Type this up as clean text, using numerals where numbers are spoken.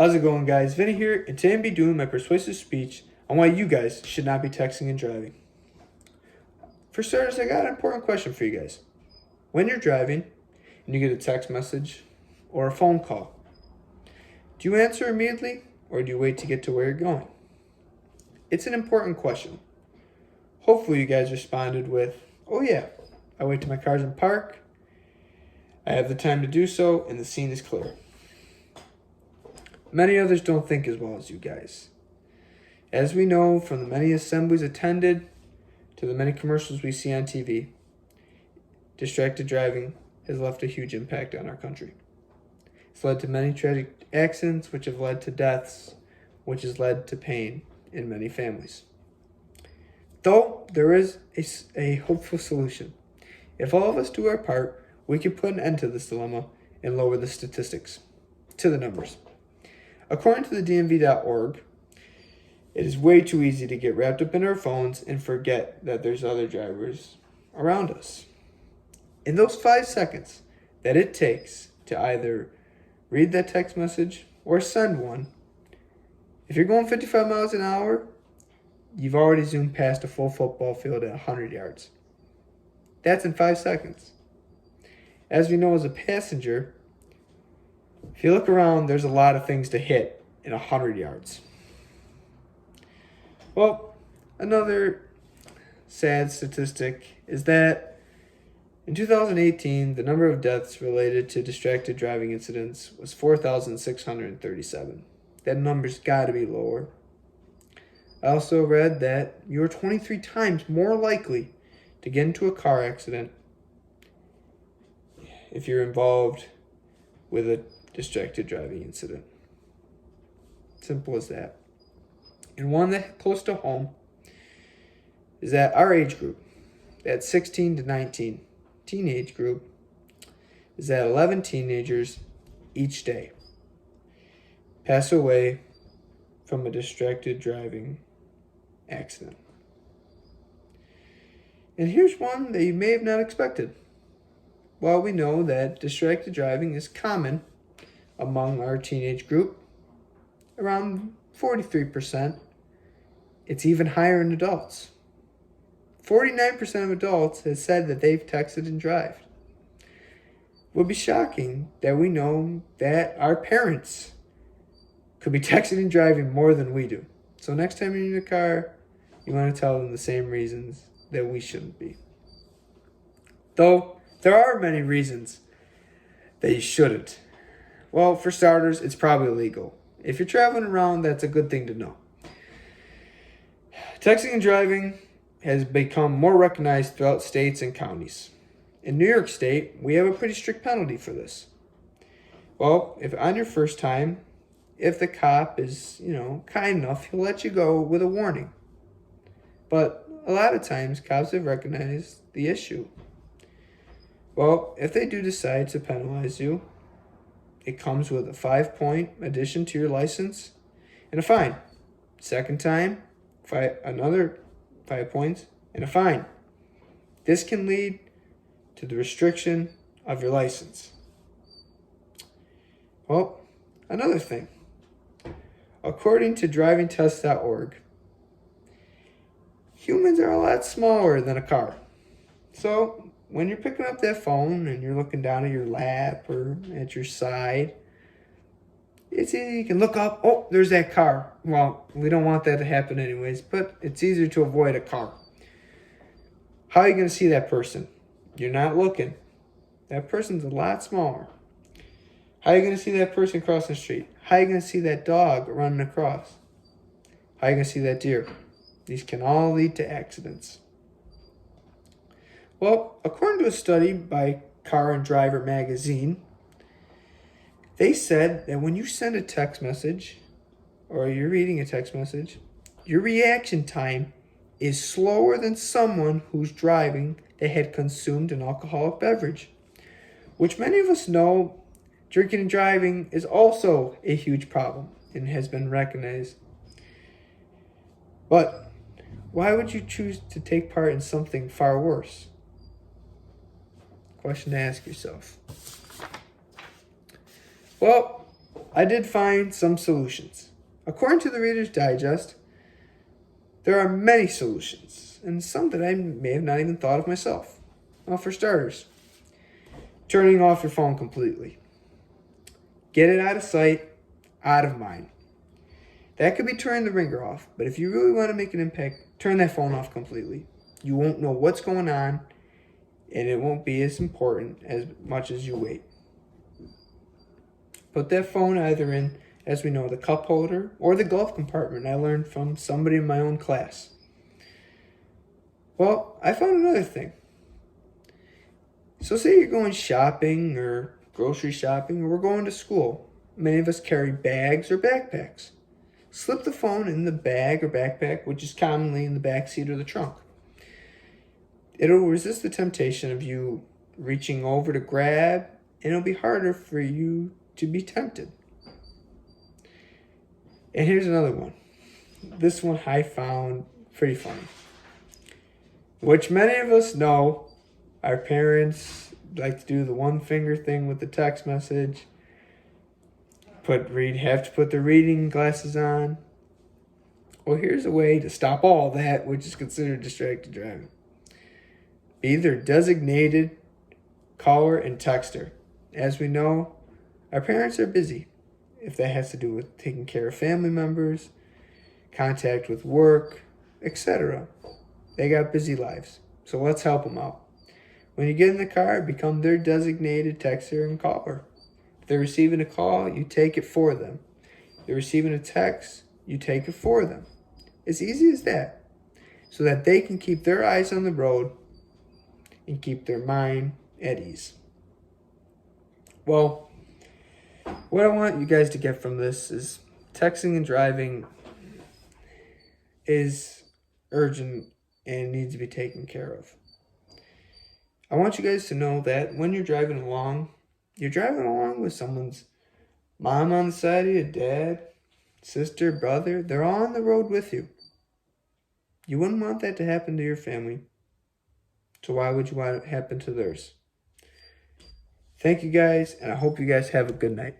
How's it going, guys? Vinny here, and today I'm be doing my persuasive speech on why you guys should not be texting and driving. For starters, I got an important question for you guys. When you're driving and you get a text message or a phone call, do you answer immediately or do you wait to get to where you're going? It's an important question. Hopefully you guys responded with, "Oh yeah, I wait till my car's in park, I have the time to do so, and the scene is clear." Many others don't think as well as you guys. As we know from the many assemblies attended to the many commercials we see on TV, distracted driving has left a huge impact on our country. It's led to many tragic accidents, which have led to deaths, which has led to pain in many families. Though there is a hopeful solution. If all of us do our part, we can put an end to this dilemma and lower the statistics to the numbers. According to the DMV.org, it is way too easy to get wrapped up in our phones and forget that there's other drivers around us. In those 5 seconds that it takes to either read that text message or send one, if you're going 55 miles an hour, you've already zoomed past a full football field at 100 yards. That's in 5 seconds. As we know as a passenger, if you look around, there's a lot of things to hit in 100 yards. Well, another sad statistic is that in 2018, the number of deaths related to distracted driving incidents was 4,637. That number's got to be lower. I also read that you're 23 times more likely to get into a car accident if you're involved with a distracted driving incident. Simple as that. And one that close to home is that our age group, that 16 to 19 teenage group, is that 11 teenagers each day pass away from a distracted driving accident. And here's one that you may have not expected. While we know that distracted driving is common among our teenage group, around 43%, it's even higher in adults. 49% of adults have said that they've texted and driven. It would be shocking that we know that our parents could be texting and driving more than we do. So next time you're in your car, you want to tell them the same reasons that we shouldn't be. Though there are many reasons that you shouldn't. Well, for starters, it's probably illegal. If you're traveling around, that's a good thing to know. Texting and driving has become more recognized throughout states and counties. In New York State, we have a pretty strict penalty for this. Well, if on your first time, if the cop is, kind enough, he'll let you go with a warning. But a lot of times, cops have recognized the issue. Well, if they do decide to penalize you, it comes with a 5-point addition to your license and a fine. Second time, another 5 points and a fine. This can lead to the restriction of your license. Well, another thing. According to drivingtest.org, humans are a lot smaller than a car. So when you're picking up that phone and you're looking down at your lap or at your side, it's easy. You can look up, oh, there's that car. Well, we don't want that to happen anyways, but it's easier to avoid a car. How are you going to see that person? You're not looking. That person's a lot smaller. How are you going to see that person crossing the street? How are you going to see that dog running across? How are you going to see that deer? These can all lead to accidents. Well, according to a study by Car and Driver magazine, they said that when you send a text message or you're reading a text message, your reaction time is slower than someone who's driving that had consumed an alcoholic beverage, which many of us know drinking and driving is also a huge problem and has been recognized. But why would you choose to take part in something far worse? Question to ask yourself. Well, I did find some solutions. According to the Reader's Digest, there are many solutions, and some that I may have not even thought of myself. Well, for starters, turning off your phone completely. Get it out of sight, out of mind. That could be turning the ringer off, but if you really want to make an impact, turn that phone off completely. You won't know what's going on, and it won't be as important as much as you wait. Put that phone either in, as we know, the cup holder or the glove compartment. I learned from somebody in my own class. Well, I found another thing. So say you're going shopping or grocery shopping, or we're going to school. Many of us carry bags or backpacks. Slip the phone in the bag or backpack, which is commonly in the back seat or the trunk. It'll resist the temptation of you reaching over to grab, and it'll be harder for you to be tempted. And here's another one. This one I found pretty funny. Which many of us know, our parents like to do the one finger thing with the text message. Have to put the reading glasses on. Well, here's a way to stop all that, which is considered distracted driving. Be their designated caller and texter. As we know, our parents are busy. If that has to do with taking care of family members, contact with work, etc. They got busy lives. So let's help them out. When you get in the car, become their designated texter and caller. If they're receiving a call, you take it for them. If they're receiving a text, you take it for them. As easy as that. So that they can keep their eyes on the road and keep their mind at ease. Well, what I want you guys to get from this is texting and driving is urgent and needs to be taken care of. I want you guys to know that when you're driving along with someone's mom on the side of you, dad, sister, brother. They're all on the road with you. You wouldn't want that to happen to your family. So why would you want it to happen to theirs? Thank you guys, and I hope you guys have a good night.